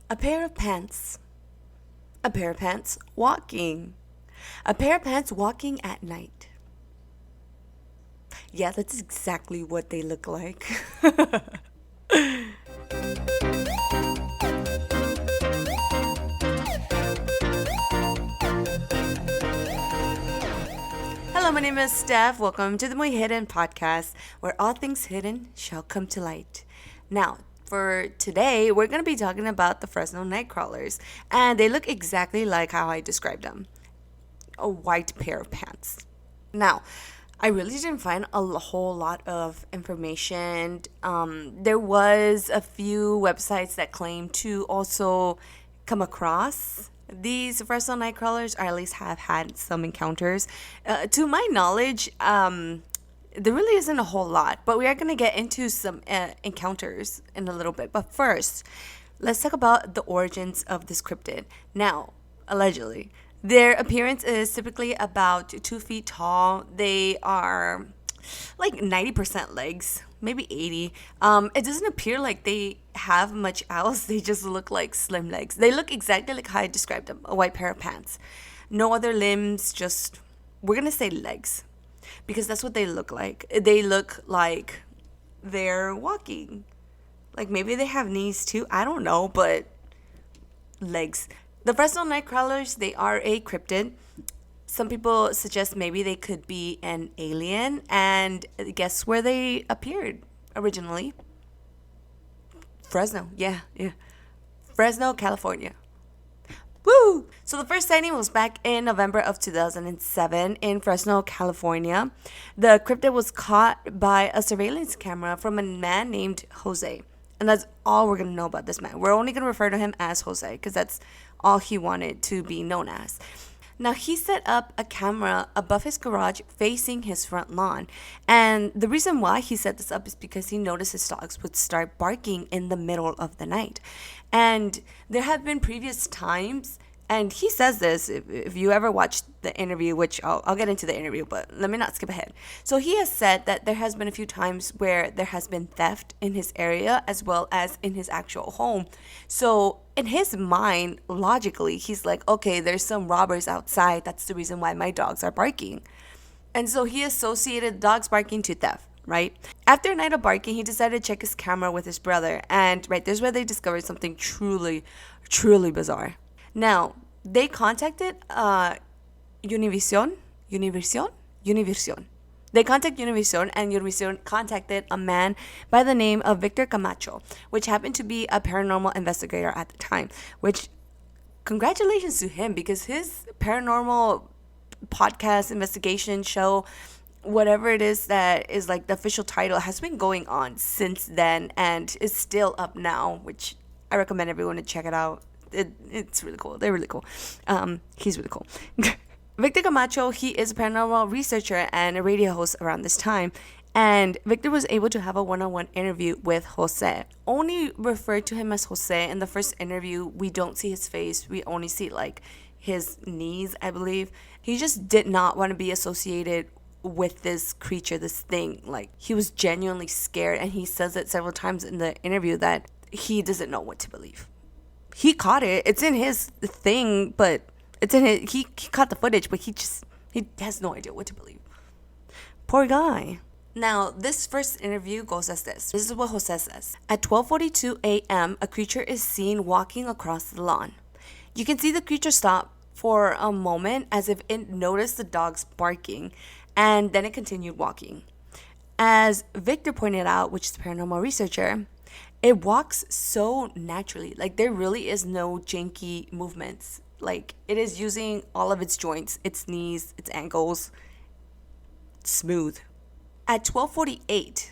A pair of pants. A pair of pants walking. A pair of pants walking at night. Yeah, that's exactly what they look like. Hello, my name is Steff. Welcome to the MuyHidden podcast, where all things hidden shall come to light. Now, for today, we're going to be talking about the Fresno Nightcrawlers, and they look exactly like how I described them. A white pair of pants. Now, I really didn't find a whole lot of information. There was a few websites that claim to also come across these Fresno Nightcrawlers, or at least have had some encounters. To my knowledge, there really isn't a whole lot, but we are going to get into some encounters in a little bit. But first, let's talk about the origins of this cryptid. Now, allegedly, their appearance is typically about 2 feet tall. They are like 90% legs, maybe 80. It doesn't appear like they have much else. They just look like slim legs. They look exactly like how I described them, a white pair of pants. No other limbs, just, we're going to say legs, because that's what they look like. They look like they're walking. Like maybe they have knees too. I don't know, but legs. The Fresno Nightcrawlers, they are a cryptid. Some people suggest maybe they could be an alien. And guess where they appeared originally? Fresno. Yeah. Fresno, California. Woo! So the first sighting was back in November of 2007 in Fresno, California. The cryptid was caught by a surveillance camera from a man named Jose. And that's all we're going to know about this man. We're only going to refer to him as Jose because that's all he wanted to be known as. Now, he set up a camera above his garage facing his front lawn. And the reason why he set this up is because he noticed his dogs would start barking in the middle of the night. And there have been previous times, and he says this, if you ever watched the interview, which I'll get into the interview, but let me not skip ahead. So he has said that there has been a few times where there has been theft in his area as well as in his actual home. So in his mind, logically, he's like, okay, there's some robbers outside. That's the reason why my dogs are barking. And so he associated dogs barking to theft, right? After a night of barking, he decided to check his camera with his brother. And right, there's where they discovered something truly, truly bizarre. Now, they contacted Univision. They contacted Univision, and Univision contacted a man by the name of Victor Camacho, which happened to be a paranormal investigator at the time, which, congratulations to him, because his paranormal podcast investigation show, whatever it is that is like the official title, has been going on since then and is still up now, which I recommend everyone to check it out. It's really cool. They're really cool. He's really cool. Victor Camacho, he is a paranormal researcher and a radio host around this time. And Victor was able to have a one-on-one interview with Jose. Only referred to him as Jose. In the first interview, we don't see his face. We only see like his knees, I believe. He just did not want to be associated with this creature, this thing. Like, he was genuinely scared. And he says it several times in the interview that he doesn't know what to believe. He caught it. It's in his thing, but it's in his, he caught the footage, but he has no idea what to believe. Poor guy. Now, this first interview goes as this. This is what Jose says. At 12:42 a.m., a creature is seen walking across the lawn. You can see the creature stop for a moment as if it noticed the dogs barking, and then it continued walking. As Victor pointed out, which is a paranormal researcher, it walks so naturally. Like, there really is no janky movements. Like, it is using all of its joints, its knees, its ankles. Smooth. At 12:48,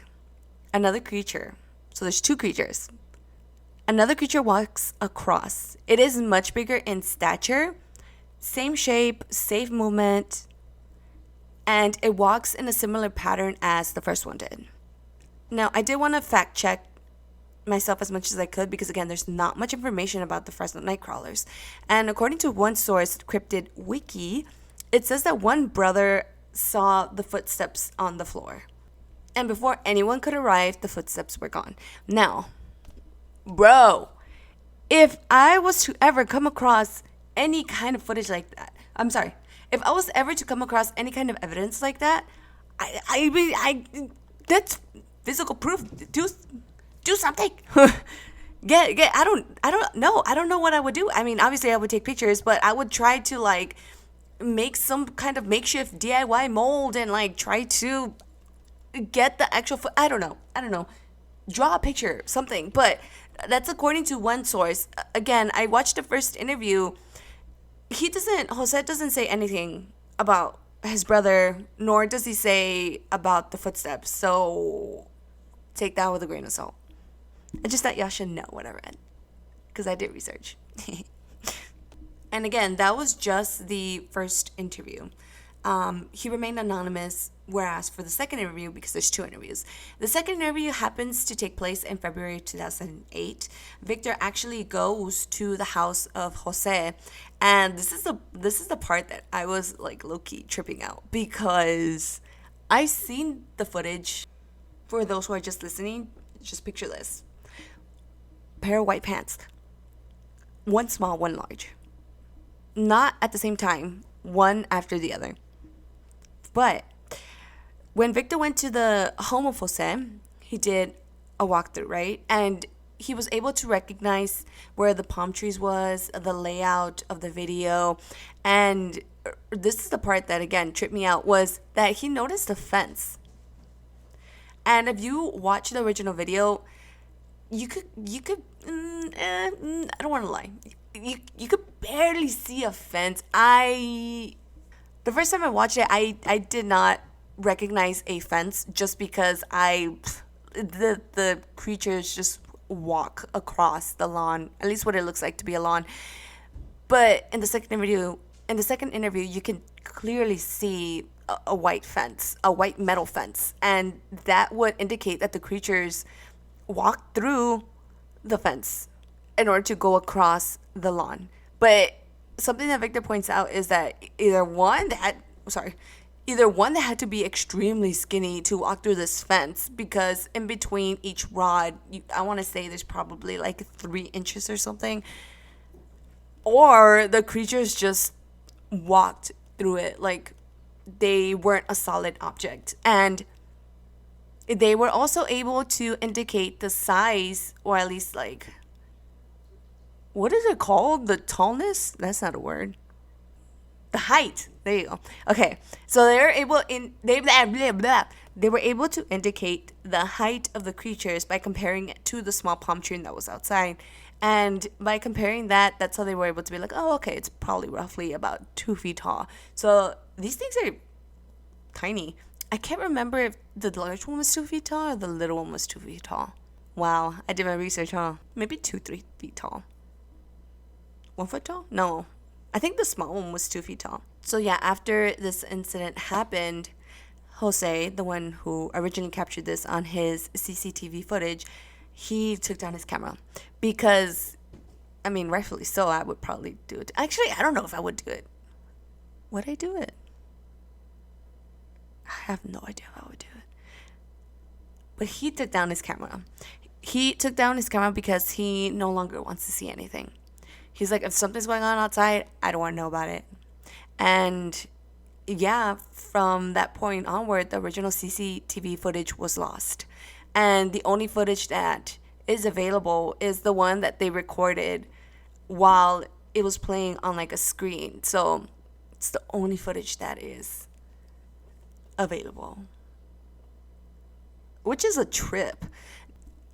another creature. So there's two creatures. Another creature walks across. It is much bigger in stature, same shape, safe movement, and it walks in a similar pattern as the first one did. Now, I did want to fact check myself as much as I could because, again, there's not much information about the Fresno Nightcrawlers. And according to one source, Cryptid Wiki, it says that one brother saw the footsteps on the floor. And before anyone could arrive, the footsteps were gone. Now, bro, If I was to ever come across any kind of footage like that, I'm sorry, if I was ever to come across any kind of evidence like that, that's physical proof. Do something. I don't know what I would do. I mean, obviously I would take pictures, but I would try to like make some kind of makeshift DIY mold and like try to get the actual I don't know. Draw a picture, something. But that's according to one source. Again, I watched the first interview. Jose doesn't say anything about his brother, nor does he say about the footsteps. So take that with a grain of salt. I just thought y'all should know what I read, because I did research. And again, that was just the first interview. He remained anonymous, whereas for the second interview, because there's two interviews, the second interview happens to take place in February 2008. Victor actually goes to the house of Jose, and this is the part that I was like low-key tripping out, because I seen the footage. For those who are just listening, just picture this: pair of white pants, one small, one large, not at the same time, one after the other. But when Victor went to the home of Jose, he did a walkthrough, right? And he was able to recognize where the palm trees was, the layout of the video. And this is the part that, again, tripped me out, was that he noticed the fence. And if you watch the original video, you could I don't want to lie. You could barely see a fence. The first time I watched it, I did not recognize a fence, just because the creatures just walk across the lawn, at least what it looks like to be a lawn. But in the second interview, you can clearly see a white fence, a white metal fence, and that would indicate that the creatures walked through the fence in order to go across the lawn. But something that Victor points out is that either one that had to be extremely skinny to walk through this fence, because in between each rod, I want to say there's probably like 3 inches or something, or the creatures just walked through it like they weren't a solid object. And they were also able to indicate the size, or at least like, what is it called? The tallness? That's not a word. The height. There you go. Okay, so they were able to indicate the height of the creatures by comparing it to the small palm tree that was outside. And by comparing that, that's how they were able to be like, oh, okay, it's probably roughly about 2 feet tall. So these things are tiny. I can't remember if the large one was 2 feet tall or the little one was 2 feet tall. Wow, I did my research, huh? Maybe 3 feet tall. 1 foot tall? No. I think the small one was 2 feet tall. So yeah, after this incident happened, Jose, the one who originally captured this on his CCTV footage, he took down his camera. Because, I mean, rightfully so, I would probably do it. Actually, I don't know if I would do it. Would I do it? I have no idea if I would do it. But he took down his camera. He took down his camera because he no longer wants to see anything. He's like, if something's going on outside, I don't want to know about it. And yeah, from that point onward, the original CCTV footage was lost. And the only footage that is available is the one that they recorded while it was playing on like a screen. So it's the only footage that is available, which is a trip.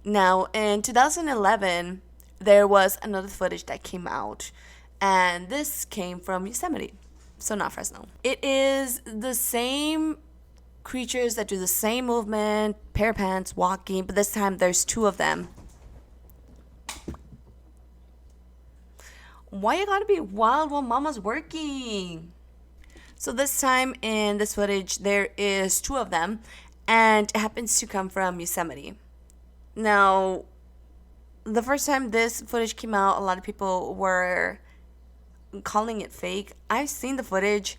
Now, in 2011, there was another footage that came out, and this came from Yosemite, so not Fresno. It is the same creatures that do the same movement, pair of pants, walking, but this time there's 2 of them. Why you gotta be wild while mama's working? So this time in this footage, there is 2 of them, and it happens to come from Yosemite. Now, the first time this footage came out, a lot of people were calling it fake. I've seen the footage.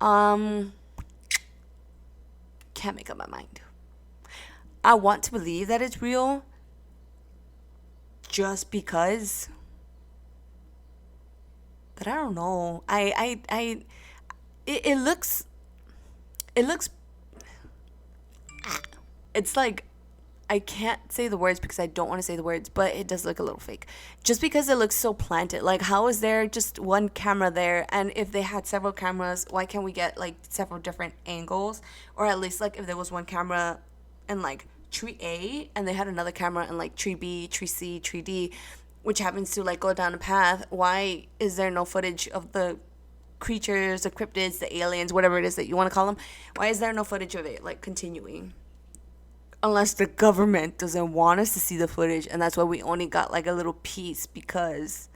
Can't make up my mind. I want to believe that it's real just because, But I don't know. It looks, it looks, it's like, I can't say the words because I don't want to say the words, but it does look a little fake. Just because it looks so planted. Like, how is there just one camera there? And if they had several cameras, why can't we get like several different angles? Or at least like if there was one camera in like tree A and they had another camera in like tree B, tree C, tree D, which happens to like go down a path, why is there no footage of the creatures, the cryptids, the aliens, whatever it is that you want to call them? Why is there no footage of it like continuing? Unless the government doesn't want us to see the footage, and that's why we only got like a little piece because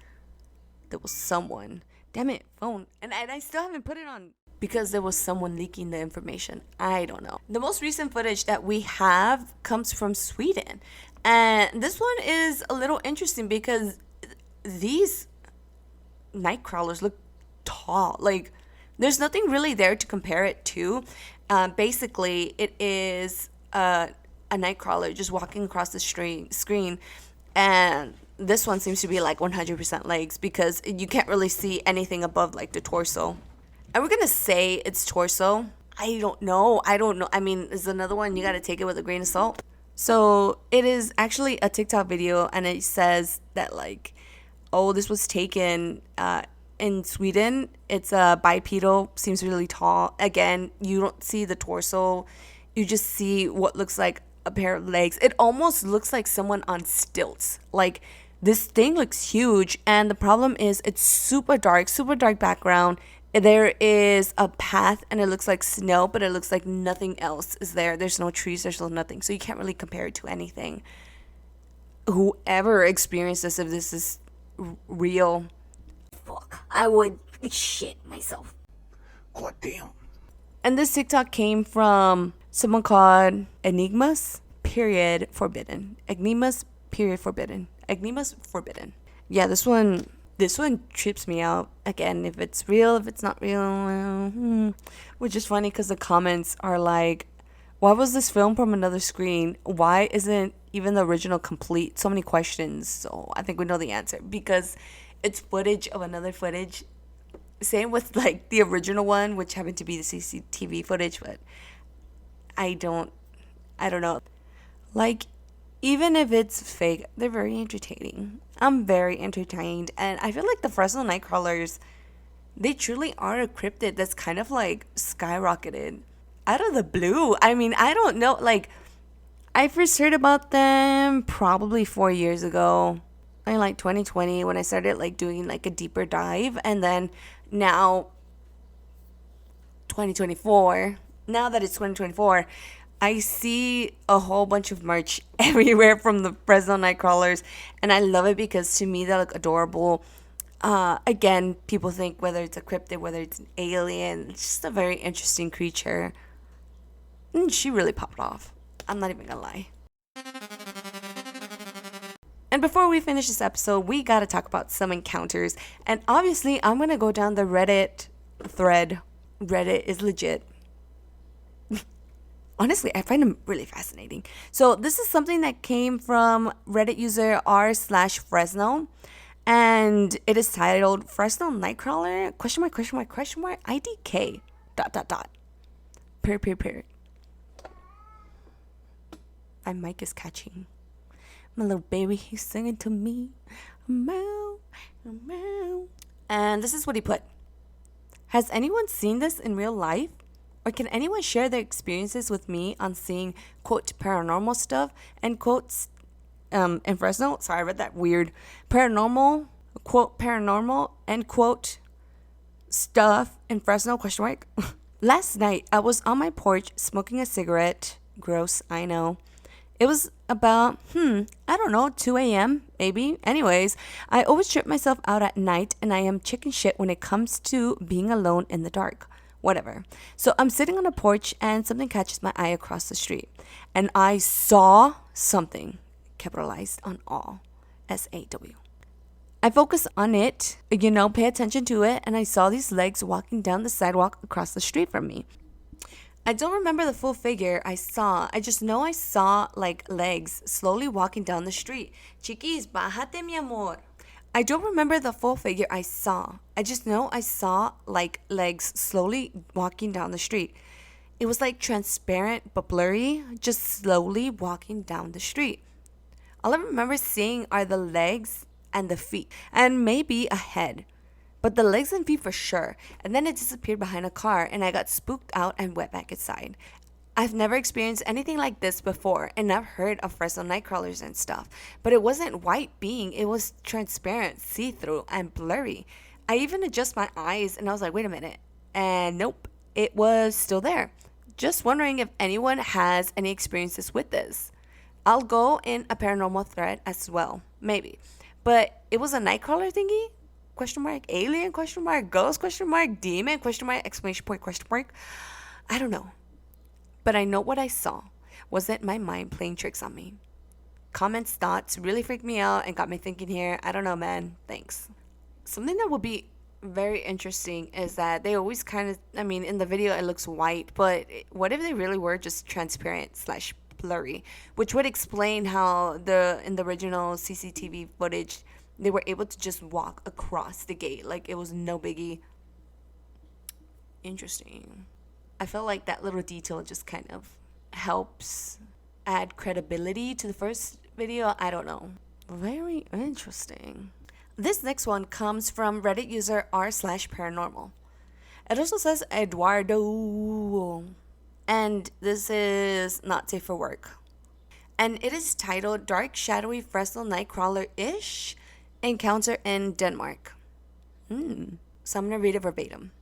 there was someone. Damn it, phone. And I still haven't put it on because there was someone leaking the information. I don't know. The most recent footage that we have comes from Sweden. And this one is a little interesting because these night crawlers look tall. Like, there's nothing really there to compare it to. Basically, it is a night crawler just walking across the screen, and this one seems to be like 100% legs because you can't really see anything above like the torso. And we're gonna say it's torso. I don't know. I mean, it's another one, you gotta take it with a grain of salt. So it is actually a TikTok video, and it says that like, oh, this was taken in Sweden. It's a bipedal, seems really tall. Again, you don't see the torso, you just see what looks like a pair of legs. It almost looks like someone on stilts. Like, this thing looks huge, and the problem is it's super dark background. There is a path, and it looks like snow, but it looks like nothing else is there. There's no trees, there's no nothing, so you can't really compare it to anything. Whoever experienced this, if this is real, fuck, I would shit myself. God damn. And this TikTok came from someone called Enigmas period forbidden. Enigmas period forbidden. Enigmas forbidden. Yeah, this one trips me out. Again, if it's real, if it's not real, which is funny because the comments are like, why was this filmed from another screen? Why isn't even the original complete? So many questions. So I think we know the answer because it's footage of another footage. Same with like the original one, which happened to be the CCTV footage, but I don't know. Like, even if it's fake, they're very entertaining. I'm very entertained, and I feel like the Fresno Nightcrawlers, they truly are a cryptid that's kind of like skyrocketed out of the blue. I mean, I don't know. Like, I first heard about them probably 4 years ago, in like 2020, when I started like doing like a deeper dive, and then now 2024. Now that it's 2024, I see a whole bunch of merch everywhere from the Fresno Nightcrawlers, and I love it because to me they look adorable. Again, people think whether it's a cryptid, whether it's an alien, it's just a very interesting creature. And she really popped off. I'm not even gonna lie. And before we finish this episode, we gotta talk about some encounters. And obviously, I'm gonna go down the Reddit thread. Reddit is legit. Honestly, I find them really fascinating. So this is something that came from Reddit user r/Fresno. And it is titled Fresno Nightcrawler, IDK, ... My mic is catching. My little baby, he's singing to me. Meow, meow. And this is what he put. Has anyone seen this in real life? Or can anyone share their experiences with me on seeing, quote, paranormal stuff, end quotes, in Fresno? Sorry, I read that weird. Paranormal, quote, paranormal, end quote, stuff in Fresno, question mark. Last night, I was on my porch smoking a cigarette. Gross, I know. It was about, I don't know, 2 a.m. maybe. Anyways, I always trip myself out at night, and I am chicken shit when it comes to being alone in the dark. Whatever. So I'm sitting on a porch, and something catches my eye across the street. And I saw something, capitalized on all, SAW. I focus on it, pay attention to it, and I saw these legs walking down the sidewalk across the street from me. I don't remember the full figure I saw. I just know I saw like legs slowly walking down the street. Chiquis, bájate mi amor. I don't remember the full figure I saw. I just know I saw like legs slowly walking down the street. It was like transparent but blurry, just slowly walking down the street. All I remember seeing are the legs and the feet, and maybe a head. But the legs and feet for sure. And then it disappeared behind a car, and I got spooked out and went back inside. I've never experienced anything like this before, and I've heard of Fresno Nightcrawlers and stuff. But it wasn't white being, it was transparent, see-through, and blurry. I even adjust my eyes, and I was like, wait a minute. And nope, it was still there. Just wondering if anyone has any experiences with this. I'll go in a paranormal thread as well, maybe. But it was a nightcrawler thingy? Question mark, alien? Question mark, ghost? Question mark, demon? Question mark, exclamation point? Question mark? I don't know. But I know what I saw wasn't my mind playing tricks on me. Comments, thoughts really freaked me out and got me thinking here. I don't know, man. Thanks. Something that would be very interesting is that they always kind of, I mean, in the video it looks white, but what if they really were just transparent slash blurry, which would explain how in the original CCTV footage they were able to just walk across the gate like it was no biggie. Interesting. I feel like that little detail just kind of helps add credibility to the first video. I don't know. Very interesting. This next one comes from Reddit user r/paranormal. It also says Eduardo. And this is not safe for work. And it is titled Dark Shadowy Fresno Nightcrawler-ish Encounter in Denmark. So I'm going to read it verbatim.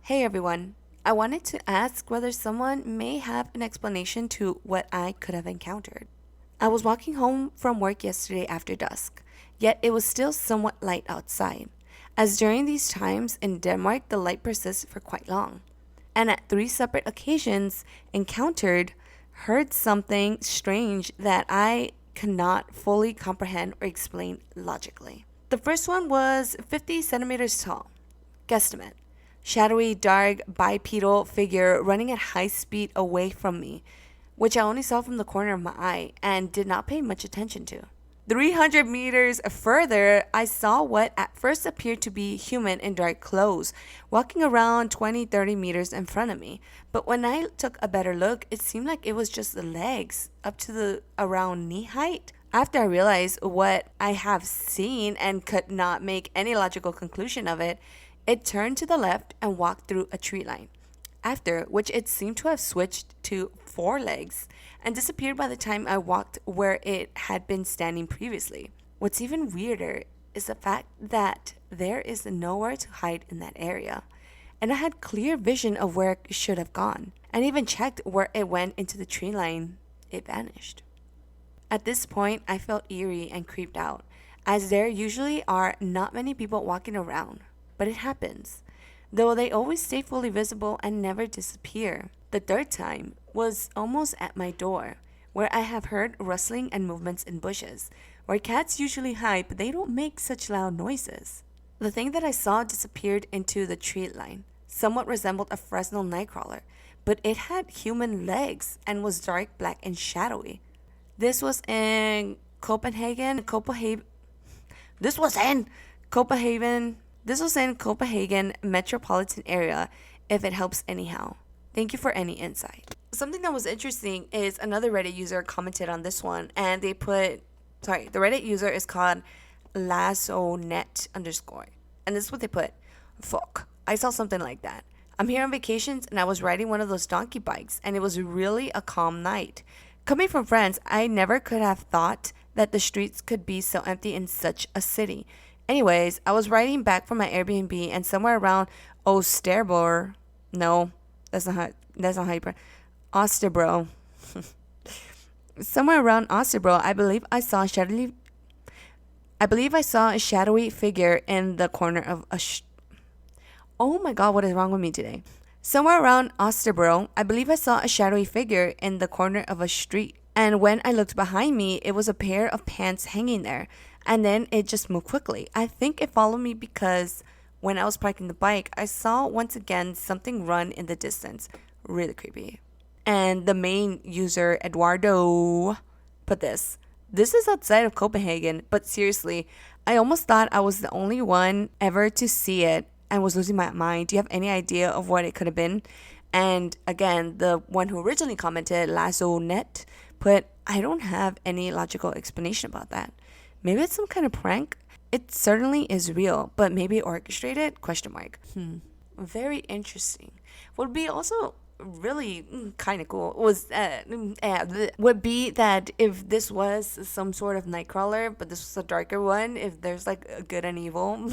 Hey everyone. I wanted to ask whether someone may have an explanation to what I could have encountered. I was walking home from work yesterday after dusk, yet it was still somewhat light outside, as during these times in Denmark the light persists for quite long, and at 3 separate occasions heard something strange that I cannot fully comprehend or explain logically. The first one was 50 centimeters tall, guesstimate. Shadowy, dark, bipedal figure running at high speed away from me, which I only saw from the corner of my eye and did not pay much attention to. 300 meters further, I saw what at first appeared to be human in dark clothes, walking around 20-30 meters in front of me. But when I took a better look, it seemed like it was just the legs up to the around knee height. After I realized what I have seen and could not make any logical conclusion of it, it turned to the left and walked through a tree line, after which it seemed to have switched to 4 legs and disappeared by the time I walked where it had been standing previously. What's even weirder is the fact that there is nowhere to hide in that area, and I had clear vision of where it should have gone, and even checked where it went into the tree line. It vanished. At this point, I felt eerie and creeped out, as there usually are not many people walking around. But it happens, though they always stay fully visible and never disappear. The third time was almost at my door, where I have heard rustling and movements in bushes, where cats usually hide, but they don't make such loud noises. The thing that I saw disappeared into the tree line, somewhat resembled a Fresno Nightcrawler, but it had human legs and was dark black and shadowy. This was in Copenhagen. This was in Copenhagen metropolitan area, if it helps anyhow. Thank you for any insight. Something that was interesting is another Reddit user commented on this one, and the Reddit user is called lassonet_, and this is what they put. Fuck, I saw something like that. I'm here on vacations and I was riding one of those donkey bikes, and it was really a calm night. Coming from France, I never could have thought that the streets could be so empty in such a city. Anyways, I was riding back from my Airbnb, and somewhere around Osterbro, Osterbro. Somewhere around Osterbro, I believe I saw a shadowy figure in the corner of a Oh my god, what is wrong with me today? Somewhere around Osterbro, I believe I saw a shadowy figure in the corner of a street. And when I looked behind me, it was a pair of pants hanging there. And then it just moved quickly. I think it followed me because when I was parking the bike, I saw once again something run in the distance. Really creepy. And the main user, Eduardo, put this. This is outside of Copenhagen, but seriously, I almost thought I was the only one ever to see it and was losing my mind. Do you have any idea of what it could have been? And again, the one who originally commented, Lasso Net, put, I don't have any logical explanation about that. Maybe it's some kind of prank. It certainly is real, but maybe orchestrated? Question mark. Very interesting. Would be also really kind of cool would be that if this was some sort of Nightcrawler, but this was a darker one, if there's like a good and evil.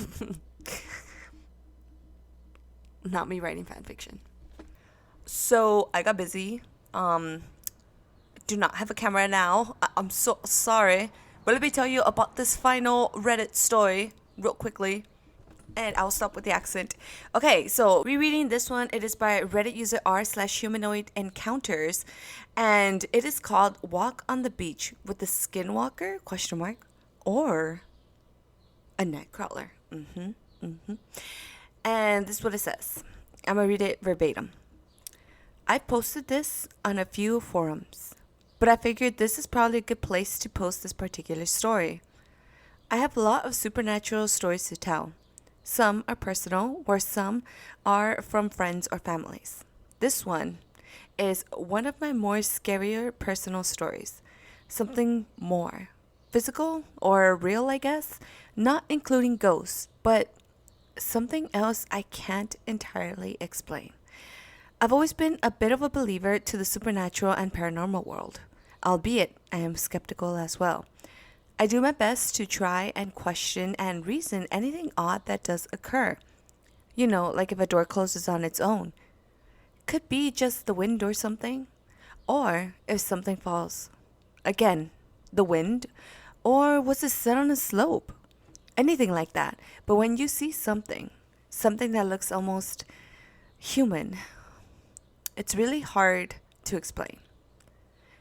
Not me writing fan fiction. So I got busy. Do not have a camera now. I'm so sorry. But let me tell you about this final Reddit story real quickly. And I'll stop with the accent. Okay, so rereading this one, it is by Reddit user r/humanoid encounters, and it is called "Walk on the Beach with the Skinwalker?" Question mark, or a Nightcrawler. And this is what it says. I'm gonna read it verbatim. I posted this on a few forums, but I figured this is probably a good place to post this particular story. I have a lot of supernatural stories to tell. Some are personal, where some are from friends or families. This one is one of my more scarier personal stories. Something more physical or real, I guess, not including ghosts, but something else I can't entirely explain. I've always been a bit of a believer to the supernatural and paranormal world, albeit I am skeptical as well. I do my best to try and question and reason anything odd that does occur. You know, like if a door closes on its own. Could be just the wind or something. Or if something falls. Again, the wind. Or was it set on a slope? Anything like that. But when you see something that looks almost human, it's really hard to explain.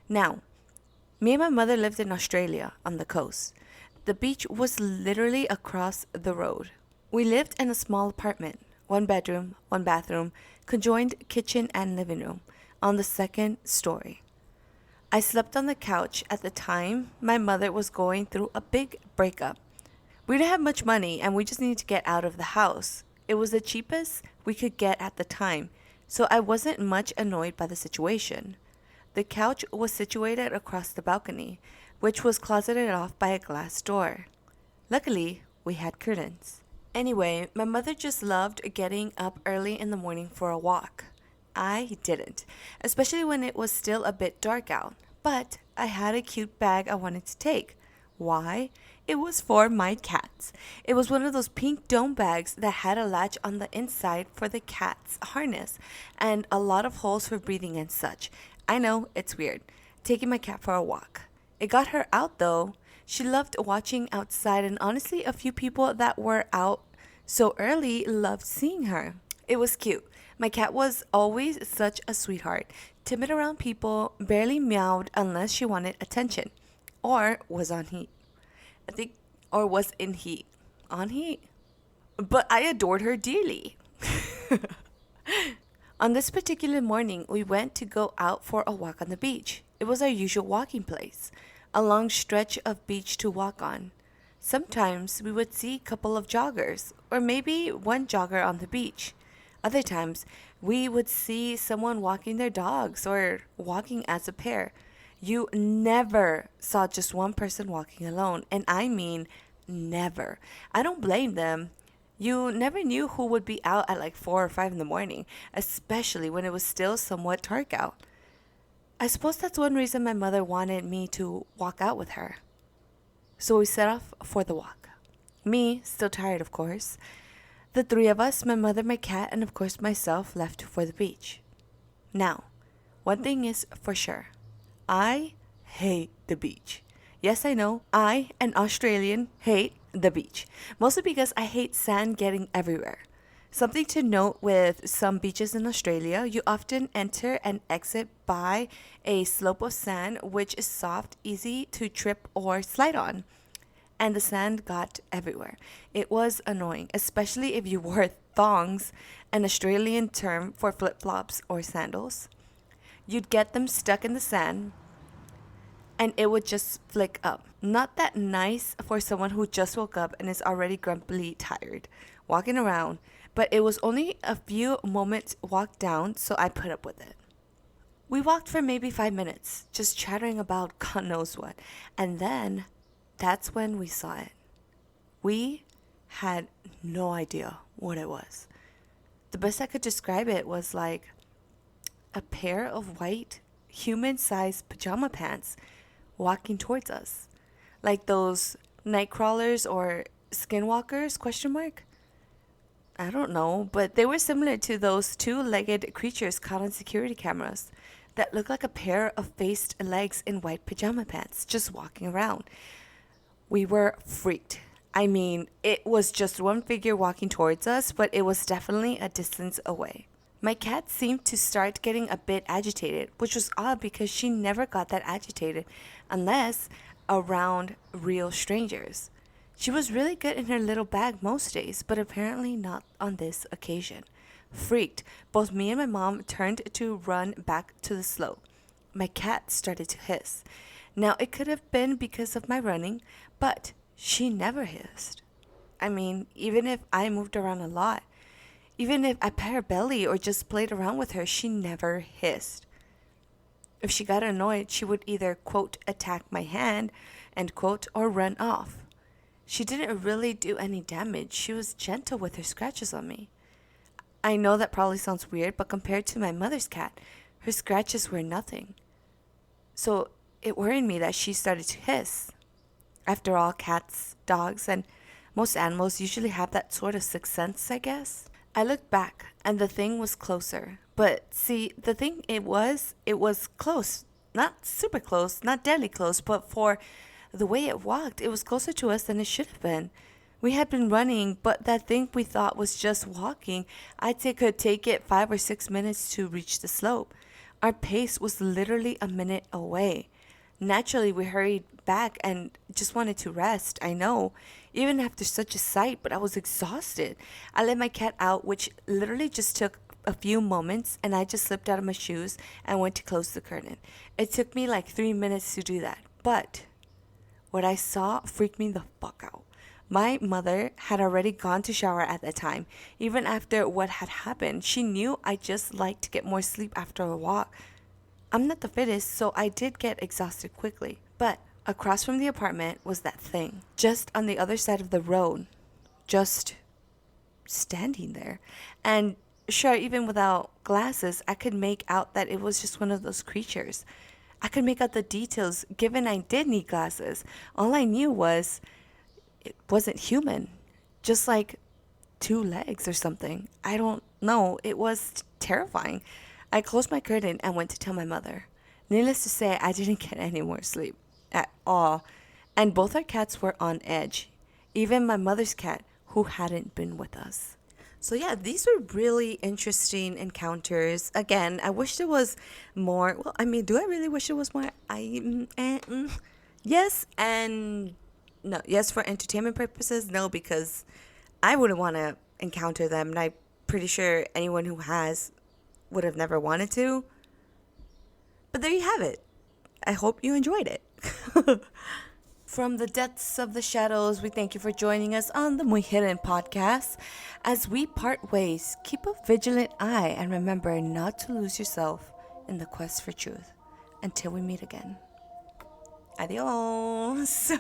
Now, me and my mother lived in Australia on the coast. The beach was literally across the road. We lived in a small apartment, 1 bedroom, 1 bathroom, conjoined kitchen and living room, on the 2nd story. I slept on the couch at the time my mother was going through a big breakup. We didn't have much money and we just needed to get out of the house. It was the cheapest we could get at the time, so I wasn't much annoyed by the situation. The couch was situated across the balcony, which was closeted off by a glass door. Luckily, we had curtains. Anyway, my mother just loved getting up early in the morning for a walk. I didn't, especially when it was still a bit dark out. But I had a cute bag I wanted to take. Why? It was for my cats. It was one of those pink dome bags that had a latch on the inside for the cat's harness and a lot of holes for breathing and such. I know, it's weird, taking my cat for a walk. It got her out though. She loved watching outside, and honestly, a few people that were out so early loved seeing her. It was cute. My cat was always such a sweetheart, timid around people, barely meowed unless she wanted attention, or was on heat. Or was in heat. On heat? But I adored her dearly. On this particular morning, we went to go out for a walk on the beach. It was our usual walking place, a long stretch of beach to walk on. Sometimes we would see a couple of joggers, or maybe one jogger on the beach. Other times, we would see someone walking their dogs or walking as a pair. You never saw just one person walking alone, and I mean never. I don't blame them. You never knew who would be out at like 4 or 5 in the morning, especially when it was still somewhat dark out. I suppose that's one reason my mother wanted me to walk out with her. So we set off for the walk. Me, still tired of course. The 3 of us, my mother, my cat, and of course myself, left for the beach. Now, one thing is for sure. I hate the beach. Yes, I know, I, an Australian, hate the beach. Mostly because I hate sand getting everywhere. Something to note with some beaches in Australia, you often enter and exit by a slope of sand which is soft, easy to trip or slide on. And the sand got everywhere. It was annoying, especially if you wore thongs, an Australian term for flip-flops or sandals. You'd get them stuck in the sand. and it would just flick up. Not that nice for someone who just woke up and is already grumpily tired, walking around, but it was only a few moments walk down, so I put up with it. We walked for maybe 5 minutes, just chattering about God knows what, and then that's when we saw it. We had no idea what it was. The best I could describe it was like a pair of white, human-sized pajama pants walking towards us. Like those Nightcrawlers or Skinwalkers, question mark? I don't know, but they were similar to those two-legged creatures caught on security cameras that looked like a pair of faced legs in white pajama pants just walking around. We were freaked. I mean, it was just one figure walking towards us, but it was definitely a distance away. My cat seemed to start getting a bit agitated, which was odd because she never got that agitated unless around real strangers. She was really good in her little bag most days, but apparently not on this occasion. Freaked, both me and my mom turned to run back to the slope. My cat started to hiss. Now, it could have been because of my running, but she never hissed. I mean, even if I moved around a lot, even if I pet her belly or just played around with her, she never hissed. If she got annoyed, she would either, quote, attack my hand, end quote, or run off. She didn't really do any damage. She was gentle with her scratches on me. I know that probably sounds weird, but compared to my mother's cat, her scratches were nothing. So it worried me that she started to hiss. After all, cats, dogs, and most animals usually have that sort of sixth sense, I guess. I looked back, and the thing was closer. But see, the thing it was close. Not super close, not deadly close, but for the way it walked, it was closer to us than it should have been. We had been running, but that thing we thought was just walking, I'd say could take it 5 or 6 minutes to reach the slope. Our pace was literally a minute away. Naturally, we hurried back and just wanted to rest, I know, even after such a sight, but I was exhausted. I let my cat out, which literally just took a few moments, and I just slipped out of my shoes and went to close the curtain. It took me like 3 minutes to do that, but what I saw freaked me the fuck out. My mother had already gone to shower at that time. Even after what had happened, she knew I just liked to get more sleep after a walk. I'm not the fittest, so I did get exhausted quickly. But across from the apartment was that thing, just on the other side of the road, just standing there. And sure, even without glasses, I could make out that it was just one of those creatures. I could make out the details, given I did need glasses. All I knew was it wasn't human, just like 2 legs or something. I don't know. It was terrifying. I closed my curtain and went to tell my mother. Needless to say, I didn't get any more sleep at all. And both our cats were on edge. Even my mother's cat, who hadn't been with us. So yeah, these were really interesting encounters. Again, I wish there was more. Well, I mean, do I really wish there was more? Yes and no. Yes, for entertainment purposes. No, because I wouldn't want to encounter them. And I'm pretty sure anyone who has would have never wanted to. But there you have it. I hope you enjoyed it. From the depths of the shadows, we thank you for joining us on the MuyHidden podcast. As we part ways, keep a vigilant eye and remember not to lose yourself in the quest for truth. Until we meet again. Adios.